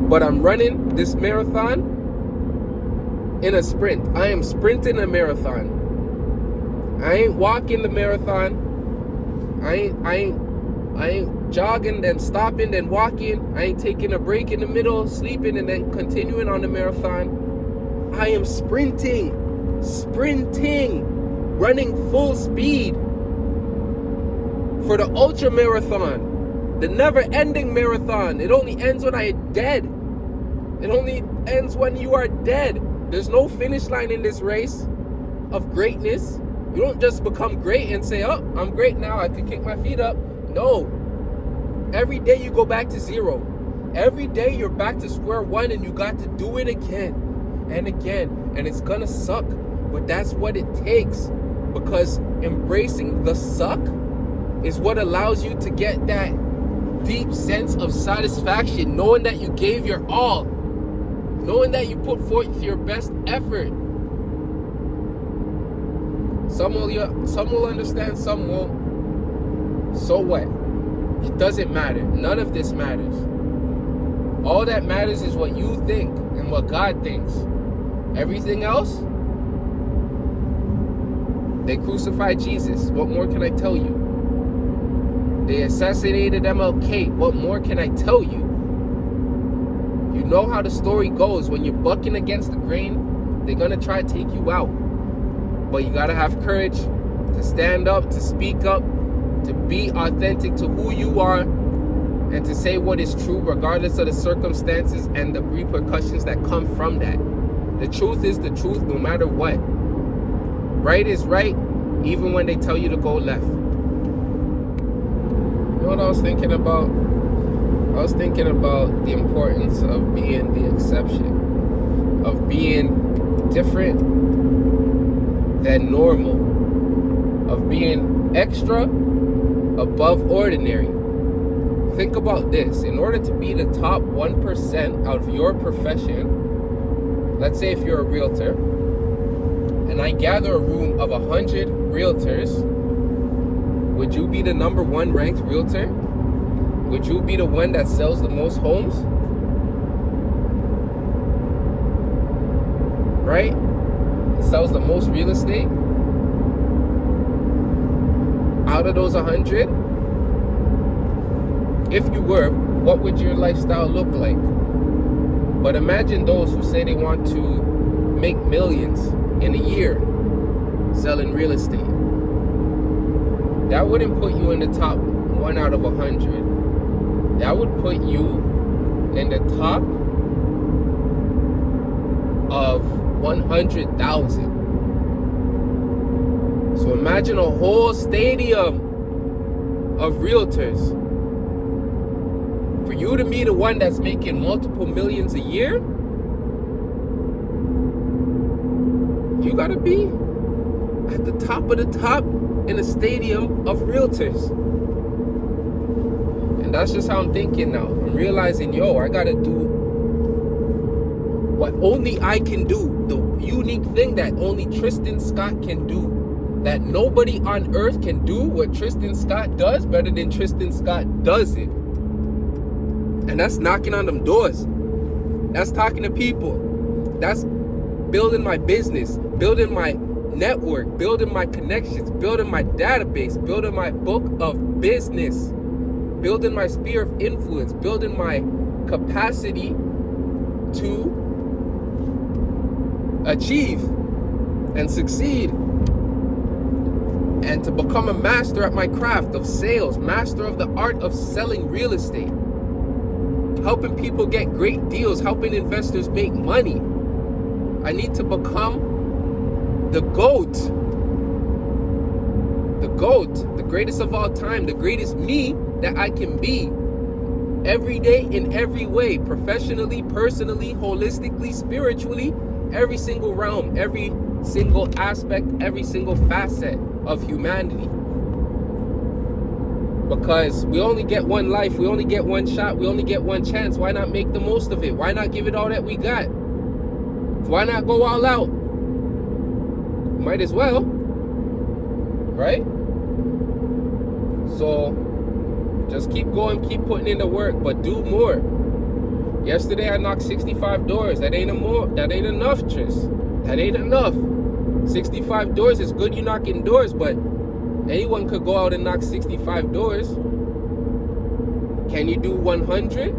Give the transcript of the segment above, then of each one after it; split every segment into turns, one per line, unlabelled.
But I'm running this marathon in a sprint. I am sprinting a marathon. I ain't walking the marathon. I ain't jogging, then stopping, then walking. I ain't taking a break in the middle, sleeping, and then continuing on the marathon. I am sprinting, running full speed for the ultra marathon, the never-ending marathon. It only ends when I am dead. It only ends when you are dead. There's no finish line in this race of greatness. You don't just become great and say, oh, I'm great now, I can kick my feet up. No. Every day you go back to zero. Every day you're back to square one, and you got to do it again and again. And it's gonna suck, but that's what it takes. Because embracing the suck is what allows you to get that deep sense of satisfaction, knowing that you gave your all, knowing that you put forth your best effort. Some will understand, some won't. So what? It doesn't matter. None of this matters. All that matters is what you think and what God thinks. Everything else, they crucified Jesus. What more can I tell you? They assassinated MLK. What more can I tell you? You know how the story goes. When you're bucking against the grain, they're going to try to take you out. But you got to have courage to stand up, to speak up, to be authentic to who you are, and to say what is true regardless of the circumstances and the repercussions that come from that. The truth is the truth no matter what. Right is right even when they tell you to go left. You know what I was thinking about? I was thinking about the importance of being the exception, of being different than normal, of being extra above ordinary. Think about this. In order to be the top 1% of your profession, let's say if you're a realtor, and I gather a room of 100 realtors, would you be the number one ranked realtor? Would you be the one that sells the most homes? Right? Sells the most real estate? Out of those 100? If you were, what would your lifestyle look like? But imagine those who say they want to make millions in a year selling real estate. That wouldn't put you in the top 1 out of 100. That would put you in the top of 100,000. So imagine a whole stadium of realtors. For you to be the one that's making multiple millions a year, you gotta be at the top of the top in a stadium of realtors. And that's just how I'm thinking now. I'm realizing, I gotta do what only I can do. The unique thing that only Tristan Scott can do. That nobody on earth can do what Tristan Scott does better than Tristan Scott does it. And that's knocking on them doors. That's talking to people. That's building my business, building my network, building my connections, building my database, building my book of business, building my sphere of influence, building my capacity to achieve and succeed, and to become a master at my craft of sales, master of the art of selling real estate, helping people get great deals, helping investors make money. I need to become the GOAT, the greatest of all time, the greatest me that I can be every day in every way, professionally, personally, holistically, spiritually, every single realm, every single aspect, every single facet of humanity. Because we only get one life, we only get one shot, we only get one chance. Why not make the most of it? Why not give it all that we got? Why not go all out? Might as well, right? So just keep going, keep putting in the work, but do more. Yesterday I knocked 65 doors. That ain't enough, Tris. That ain't enough. 65 doors is good, you knocking doors, but anyone could go out and knock 65 doors. Can you do 100?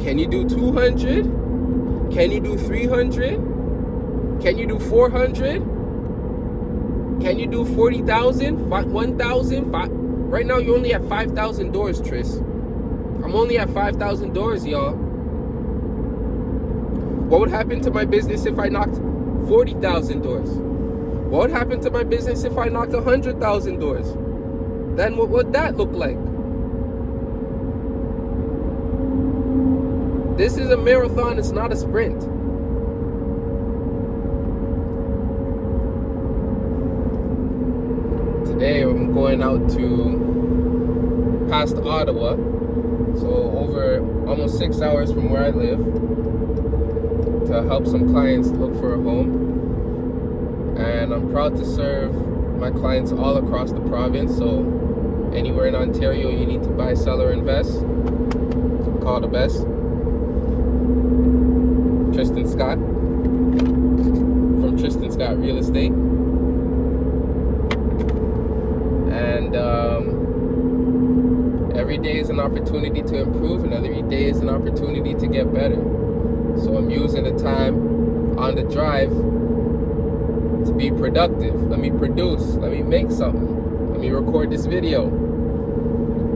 Can you do 200? Can you do 300? Can you do 400? Can you do 40,000? 1,000? Right now you're only at 5,000 doors, Tris. I'm only at 5,000 doors, y'all. What would happen to my business if I knocked 40,000 doors? What would happen to my business if I knocked 100,000 doors? Then what would that look like? This is a marathon, it's not a sprint. Today I'm going out to past Ottawa, so over almost 6 hours from where I live, to help some clients look for a home. And I'm proud to serve my clients all across the province. So anywhere in Ontario you need to buy, sell, or invest, call the best. Tristan Scott from Tristan Scott Real Estate. And every day is an opportunity to improve, and every day is an opportunity to get better. So I'm using the time on the drive to be productive. Let me produce. Let me make something. Let me record this video.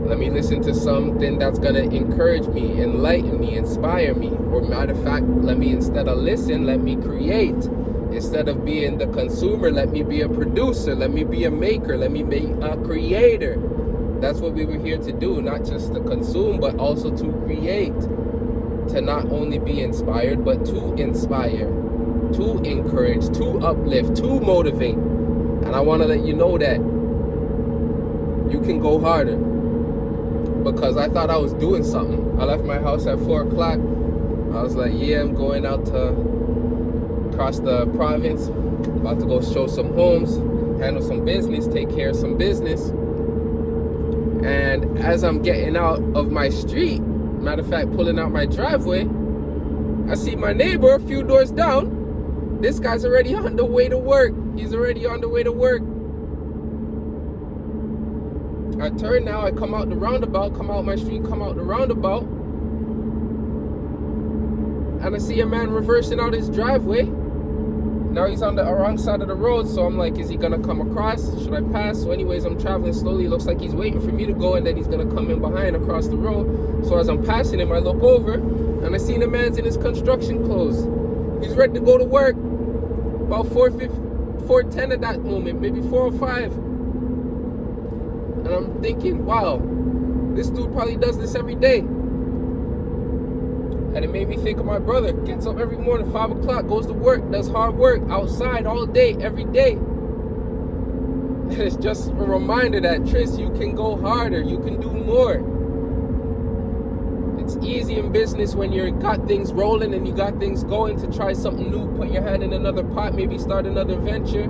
Let me listen to something that's going to encourage me, enlighten me, inspire me. Or matter of fact, let me, instead of listen, let me create. Instead of being the consumer, let me be a producer. Let me be a maker. Let me be a creator. That's what we were here to do. Not just to consume, but also to create. To not only be inspired, but to inspire, to encourage, to uplift, to motivate. And I want to let you know that you can go harder. Because I thought I was doing something. I left my house at 4 o'clock. I was like, yeah, I'm going out to across the province. About to go show some homes, handle some business, take care of some business. And as I'm getting out of my street, matter of fact, pulling out my driveway, I see my neighbor a few doors down. This guy's already on the way to work. He's already on the way to work. I turn now, I come out the roundabout, come out my street, come out the roundabout. And I see a man reversing out his driveway. Now he's on the wrong side of the road, so I'm like, is he gonna come across? Should I pass? So anyways, I'm traveling slowly. It looks like he's waiting for me to go, and then he's gonna come in behind across the road. So as I'm passing him, I look over, and I see the man's in his construction clothes. He's ready to go to work. About 4:10 at that moment, maybe 4:05. And I'm thinking, wow, this dude probably does this every day. And it made me think of my brother. Gets up every morning, 5 o'clock, goes to work, does hard work, outside all day, every day. And it's just a reminder that, Tris, you can go harder, you can do more. It's easy in business when you got things rolling and you got things going to try something new, put your hand in another pot, maybe start another venture.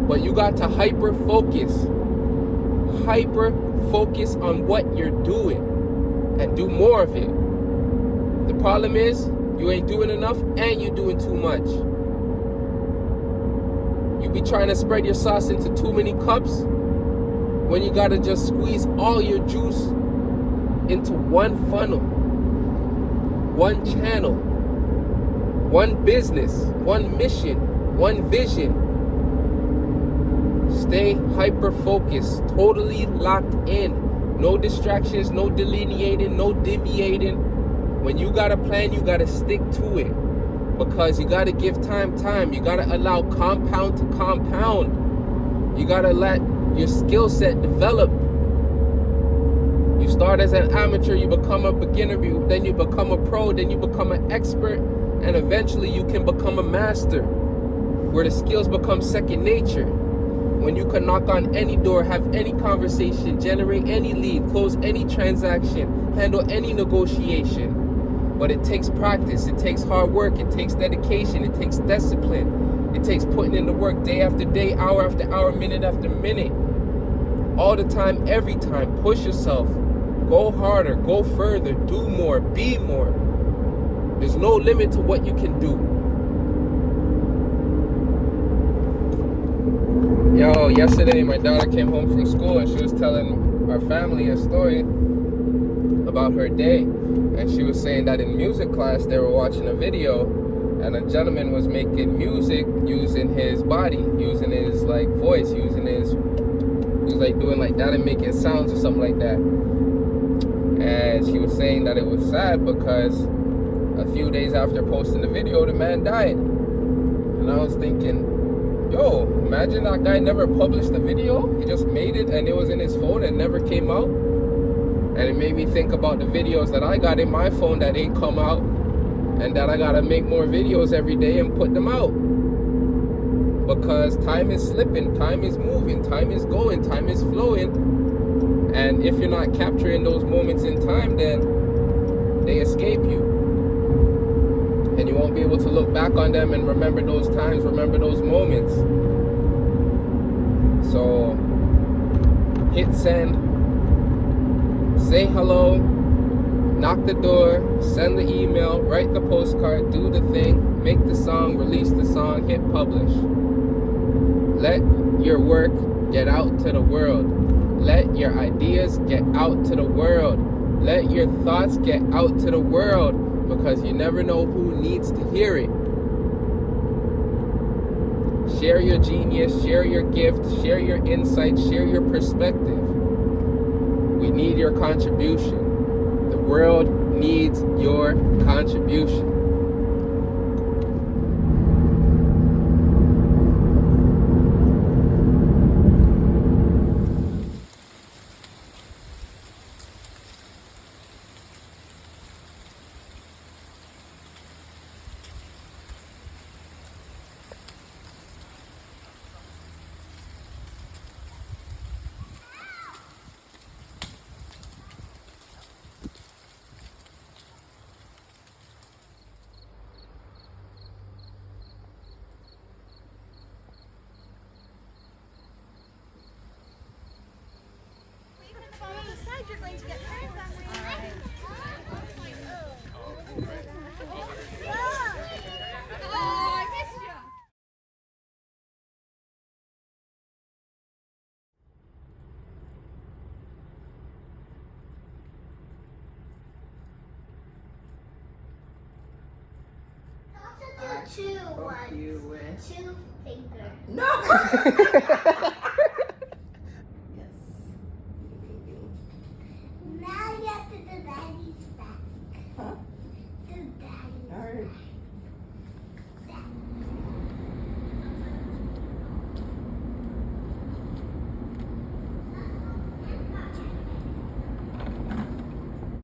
But you got to hyper focus on what you're doing and do more of it. The problem is you ain't doing enough and you're doing too much. You be trying to spread your sauce into too many cups when you gotta just squeeze all your juice into one funnel, one channel, one business, one mission, one vision. Stay hyper-focused, totally locked in. No distractions, no delineating, no deviating. When you got a plan, you got to stick to it. Because you got to give time. You got to allow compound to compound. You got to let your skill set develop. You start as an amateur, you become a beginner, then you become a pro, then you become an expert, and eventually you can become a master, where the skills become second nature. When you can knock on any door, have any conversation, generate any lead, close any transaction, handle any negotiation. But it takes practice, it takes hard work, it takes dedication, it takes discipline. It takes putting in the work day after day, hour after hour, minute after minute. All the time, every time. Push yourself. Go harder, go further, do more, be more. There's no limit to what you can do. Yo, yesterday my daughter came home from school and she was telling our family a story about her day. And she was saying that in music class they were watching a video and a gentleman was making music using his body, using his like voice, he was like doing like that and making sounds or something like that. And she was saying that it was sad because a few days after posting the video, the man died. And I was thinking, yo, imagine that guy never published the video. He just made it and it was in his phone and never came out. And it made me think about the videos that I got in my phone that ain't come out, and that I gotta make more videos every day and put them out. Because time is slipping, time is moving, time is going, time is flowing. And if you're not capturing those moments in time, then they escape you. And you won't be able to look back on them and remember those times, remember those moments. So, hit send, say hello, knock the door, send the email, write the postcard, do the thing, make the song, release the song, hit publish. Let your work get out to the world. Let your ideas get out to the world. Let your thoughts get out to the world, because you never know who needs to hear it. Share your genius, share your gift, share your insight, share your perspective. We need your contribution. The world needs your contribution.
You're going to get two fingers. No!